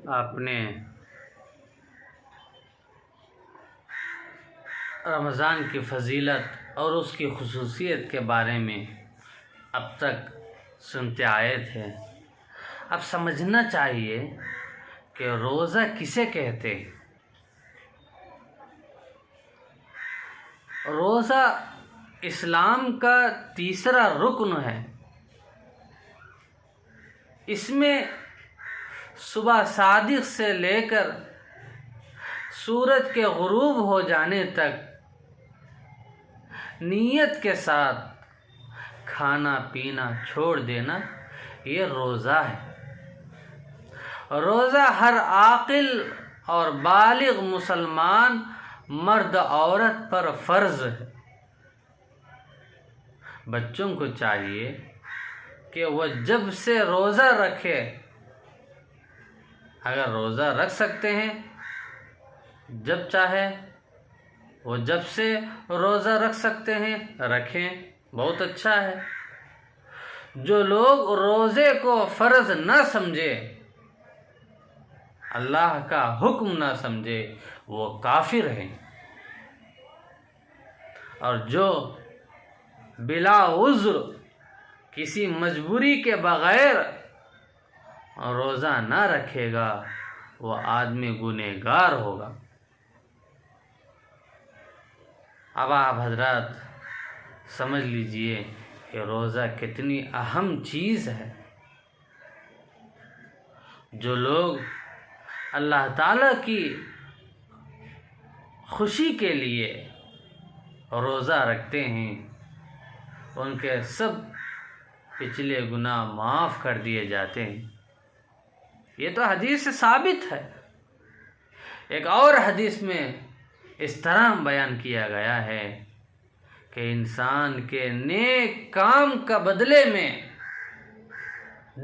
آپ نے رمضان کی فضیلت اور اس کی خصوصیت کے بارے میں اب تک سنتے آئے تھے۔ اب سمجھنا چاہیے کہ روزہ کسے کہتے ہیں۔ روزہ اسلام کا تیسرا رکن ہے۔ اس میں صبح صادق سے لے کر سورج کے غروب ہو جانے تک نیت کے ساتھ کھانا پینا چھوڑ دینا یہ روزہ ہے۔ روزہ ہر عاقل اور بالغ مسلمان مرد عورت پر فرض ہے۔ بچوں کو چاہیے کہ وہ جب سے روزہ رکھے، اگر روزہ رکھ سکتے ہیں جب چاہے وہ جب سے روزہ رکھ سکتے ہیں رکھیں، بہت اچھا ہے۔ جو لوگ روزے کو فرض نہ سمجھے، اللہ کا حکم نہ سمجھے، وہ کافر ہیں۔ اور جو بلا عذر کسی مجبوری کے بغیر روزہ نہ رکھے گا وہ آدمی گنہگار ہوگا۔ اب آپ حضرات سمجھ لیجئے کہ روزہ کتنی اہم چیز ہے۔ جو لوگ اللہ تعالیٰ کی خوشی کے لیے روزہ رکھتے ہیں ان کے سب پچھلے گناہ معاف کر دیے جاتے ہیں۔ یہ تو حدیث سے ثابت ہے۔ ایک اور حدیث میں اس طرح بیان کیا گیا ہے کہ انسان کے نیک کام کا بدلے میں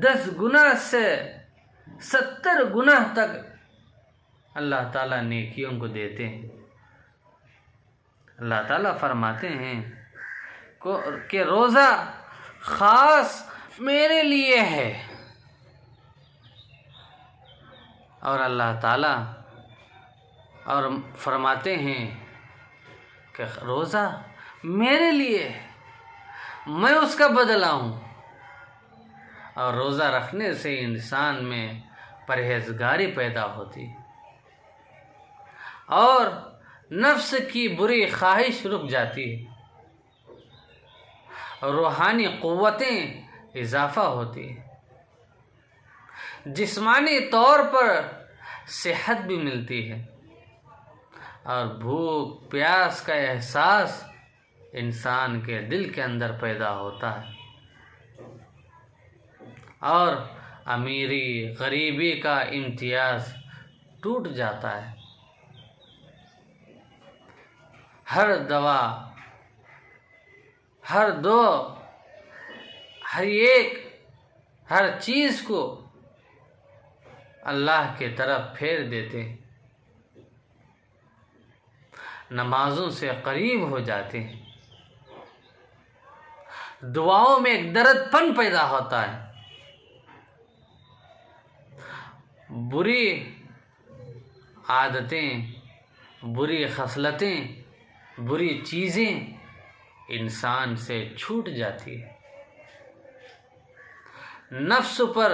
10 گناہ سے 70 گناہ تک اللہ تعالیٰ نیکیوں کو دیتے ہیں۔ اللہ تعالیٰ فرماتے ہیں کہ روزہ خاص میرے لیے ہے، اور اللہ تعالیٰ اور فرماتے ہیں کہ روزہ میرے لیے ہے، میں اس کا بدلہ ہوں۔ اور روزہ رکھنے سے انسان میں پرہیزگاری پیدا ہوتی اور نفس کی بری خواہش رک جاتی ہے، روحانی قوتیں اضافہ ہوتی ہیں، جسمانی طور پر صحت بھی ملتی ہے، اور بھوک پیاس کا احساس انسان کے دل کے اندر پیدا ہوتا ہے، اور امیری غریبی کا امتیاز ٹوٹ جاتا ہے۔ ہر دوا، ہر دو، ہر چیز کو اللہ کی طرف پھیر دیتے ہیں، نمازوں سے قریب ہو جاتے ہیں، دعاؤں میں ایک درد پن پیدا ہوتا ہے، بری عادتیں، بری خصلتیں، بری چیزیں انسان سے چھوٹ جاتی ہے، نفس پر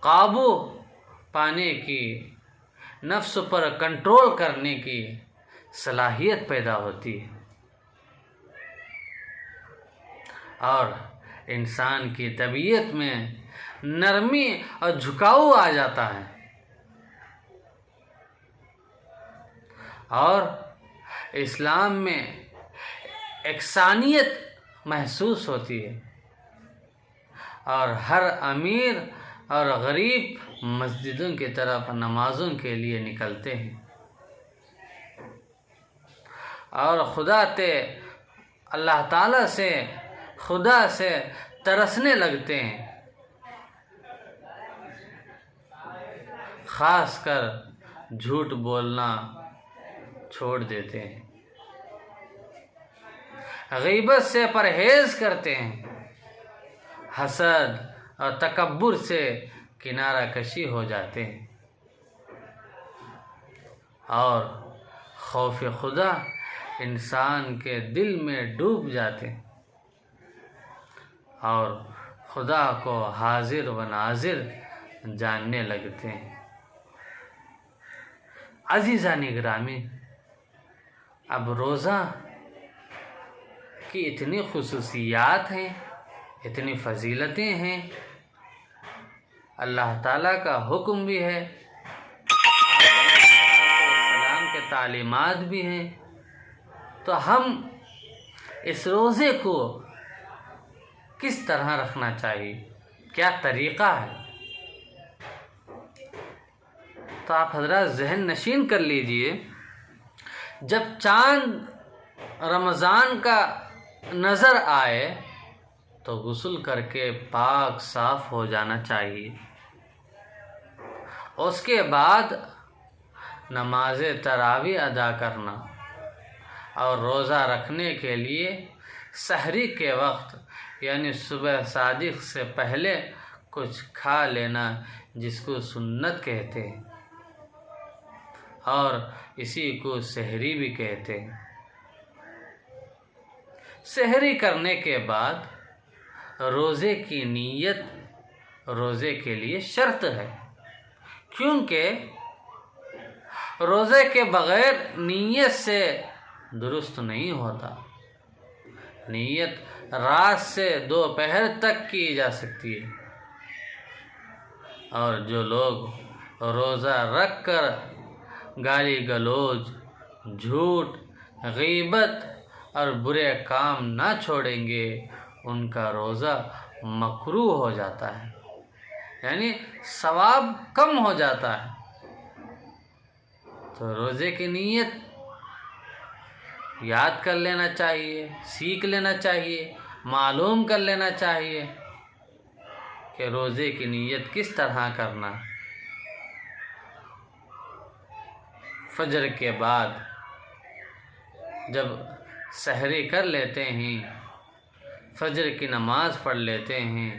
قابو پانے کی، نفس پر کنٹرول کرنے کی صلاحیت پیدا ہوتی ہے، اور انسان کی طبیعت میں نرمی اور جھکاؤ آ جاتا ہے، اور اسلام میں یکسانیت محسوس ہوتی ہے، اور ہر امیر اور غریب مسجدوں کی طرف نمازوں کے لیے نکلتے ہیں، اور اللہ تعالیٰ سے خدا سے ترسنے لگتے ہیں، خاص کر جھوٹ بولنا چھوڑ دیتے ہیں، غیبت سے پرہیز کرتے ہیں، حسد اور تکبر سے کنارہ کشی ہو جاتے ہیں، اور خوف خدا انسان کے دل میں ڈوب جاتے ہیں اور خدا کو حاضر و ناظر جاننے لگتے ہیں۔ عزیزان گرامی، اب روزہ کی اتنی خصوصیات ہیں، اتنی فضیلتیں ہیں، اللہ تعالیٰ کا حکم بھی ہے، السلام کے تعلیمات بھی ہیں، تو ہم اس روزے کو کس طرح رکھنا چاہیے، کیا طریقہ ہے؟ تو آپ حضرات ذہن نشین کر لیجئے، جب چاند رمضان کا نظر آئے تو غسل کر کے پاک صاف ہو جانا چاہیے۔ اس کے بعد نماز تراویح ادا کرنا اور روزہ رکھنے کے لیے سحری کے وقت یعنی صبح صادق سے پہلے کچھ کھا لینا، جس کو سنت کہتے ہیں اور اسی کو سحری بھی کہتے ہیں۔ سحری کرنے کے بعد روزے کی نیت روزے کے لیے شرط ہے، کیونکہ روزے کے بغیر نیت سے درست نہیں ہوتا۔ نیت رات سے دوپہر تک کی جا سکتی ہے، اور جو لوگ روزہ رکھ کر گالی گلوچ، جھوٹ، غیبت اور برے کام نہ چھوڑیں گے، ان کا روزہ مکروہ ہو جاتا ہے، یعنی ثواب کم ہو جاتا ہے۔ تو روزے کی نیت یاد کر لینا چاہیے، سیکھ لینا چاہیے، معلوم کر لینا چاہیے کہ روزے کی نیت کس طرح کرنا۔ فجر کے بعد جب سحری کر لیتے ہیں، فجر کی نماز پڑھ لیتے ہیں،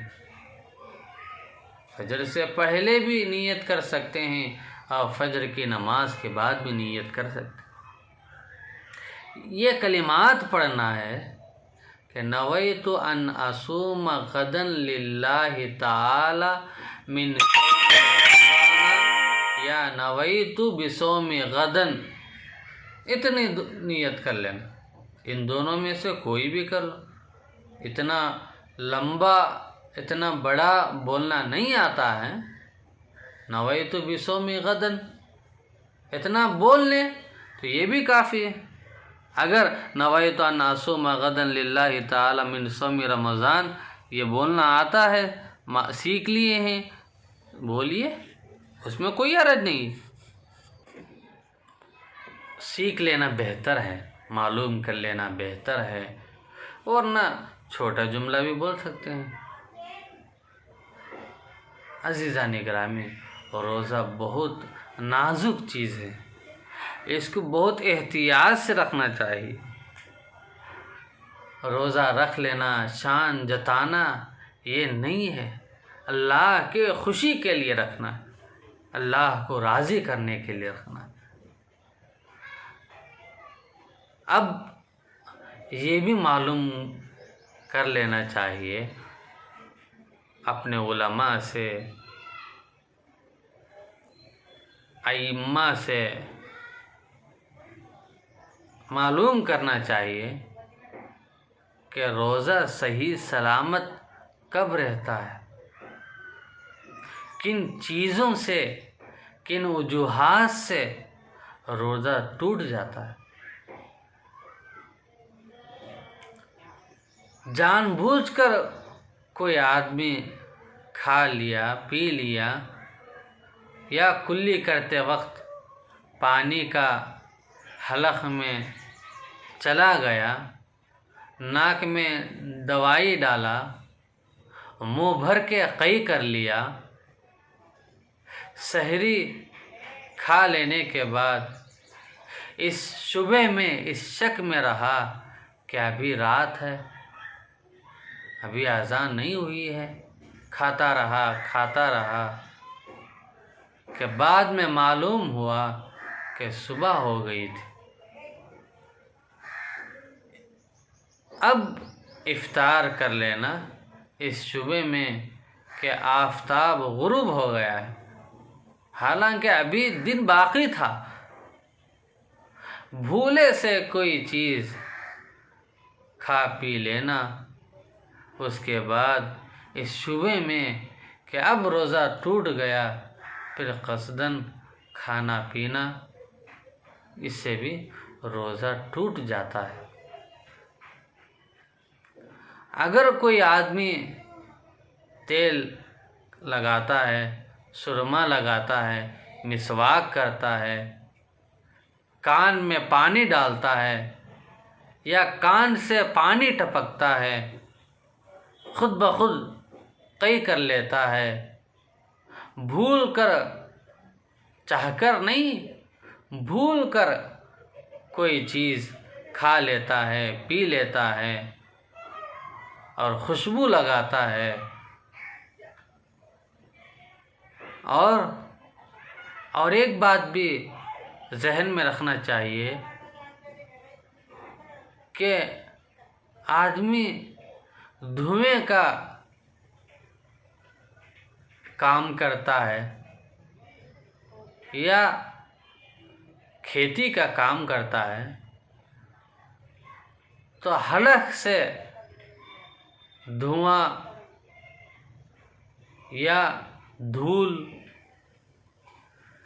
فجر سے پہلے بھی نیت کر سکتے ہیں اور فجر کی نماز کے بعد بھی نیت کر سکتے ہیں۔ یہ کلمات پڑھنا ہے کہ نویت ان اصوم غدا للہ تعالی من یا نویت بصوم غدن، اتنی نیت کر لینا۔ ان دونوں میں سے کوئی بھی کر لو، اتنا لمبا اتنا بڑا بولنا نہیں آتا ہے۔ نویت بصوم غدن اتنا بول لیں تو یہ بھی کافی ہے۔ اگر نویت ان اصوم غدا للہ تعالی من صوم رمضان یہ بولنا آتا ہے، سیکھ لیے ہیں، بولیے، اس میں کوئی حرج نہیں۔ سیکھ لینا بہتر ہے، معلوم کر لینا بہتر ہے، ورنہ چھوٹا جملہ بھی بول سکتے ہیں۔ عزیزان گرامی، روزہ بہت نازک چیز ہے، اس کو بہت احتیاط سے رکھنا چاہیے۔ روزہ رکھ لینا، شان جتانا یہ نہیں ہے، اللہ کے خوشی کے لیے رکھنا، اللہ کو راضی کرنے کے لیے رکھنا۔ اب یہ بھی معلوم کر لینا چاہیے اپنے علماء سے، ائمہ سے معلوم کرنا چاہیے کہ روزہ صحیح سلامت کب رہتا ہے، کن چیزوں سے، کن وجوہات سے روزہ ٹوٹ جاتا ہے۔ جان بوجھ کر کوئی آدمی کھا لیا، پی لیا، یا کلی کرتے وقت پانی کا حلق میں چلا گیا، ناک میں دوائی ڈالا، منہ بھر کے قی کر لیا، سحری کھا لینے کے بعد اس شبہ میں، اس شک میں رہا کہ ابھی رات ہے، ابھی اذان نہیں ہوئی ہے، کھاتا رہا کہ بعد میں معلوم ہوا کہ صبح ہو گئی تھی، اب افطار کر لینا اس شبے میں کہ آفتاب غروب ہو گیا ہے، حالانکہ ابھی دن باقی تھا۔ بھولے سے کوئی چیز کھا پی لینا، اس کے بعد اس شبے میں کہ اب روزہ ٹوٹ گیا، پھر قصداً کھانا پینا، اس سے بھی روزہ ٹوٹ جاتا ہے۔ اگر کوئی آدمی تیل لگاتا ہے، سرما لگاتا ہے، مسواک کرتا ہے، کان میں پانی ڈالتا ہے یا کان سے پانی ٹپکتا ہے، خود بخود قی کر لیتا ہے، بھول کر، چاہ کر نہیں، بھول کر کوئی چیز کھا لیتا ہے، پی لیتا ہے اور خوشبو لگاتا ہے، اور ایک بات بھی ذہن میں رکھنا چاہیے کہ آدمی دھوئیں کا کام کرتا ہے یا کھیتی کا کام کرتا ہے تو حلق سے دھواں یا دھول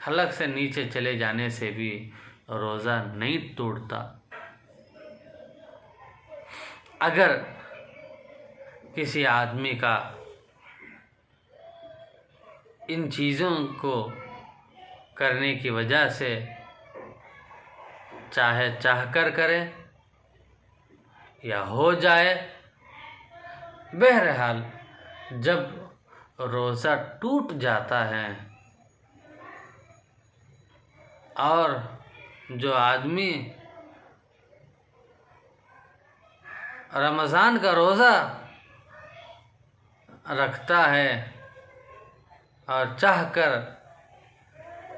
حلق سے نیچے چلے جانے سے بھی روزہ نہیں ٹوٹتا۔ اگر کسی آدمی کا ان چیزوں کو کرنے کی وجہ سے چاہے چاہ کر کرے یا ہو جائے، بہرحال جب روزہ ٹوٹ جاتا ہے اور جو آدمی رمضان کا روزہ رکھتا ہے اور چاہ کر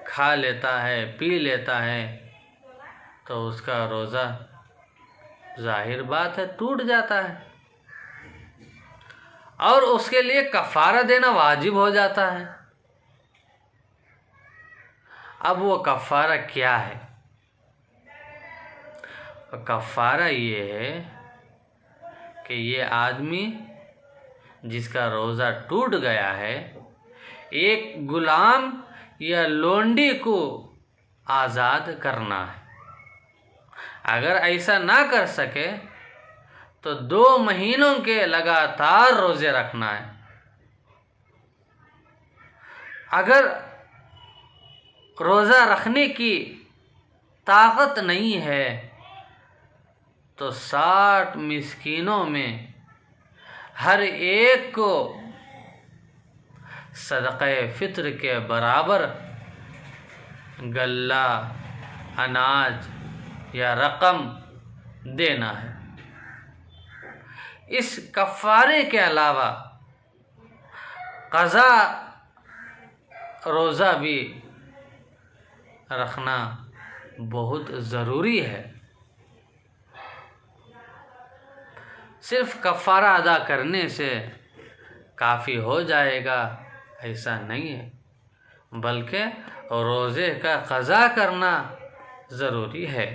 کھا لیتا ہے، پی لیتا ہے، تو اس کا روزہ ظاہر بات ہے ٹوٹ جاتا ہے اور اس کے لیے کفارہ دینا واجب ہو جاتا ہے۔ اب وہ کفارہ کیا ہے؟ کفارہ یہ ہے کہ یہ آدمی جس کا روزہ ٹوٹ گیا ہے، ایک غلام یا لونڈی کو آزاد کرنا ہے۔ اگر ایسا نہ کر سکے تو 2 مہینوں کے لگاتار روزے رکھنا ہے۔ اگر روزہ رکھنے کی طاقت نہیں ہے تو 60 مسکینوں میں ہر ایک کو صدقہ فطر کے برابر غلہ، اناج یا رقم دینا ہے۔ اس کفارے کے علاوہ قضا روزہ بھی رکھنا بہت ضروری ہے۔ صرف کفارہ ادا کرنے سے کافی ہو جائے گا ایسا نہیں ہے، بلکہ روزے کا قضا کرنا ضروری ہے۔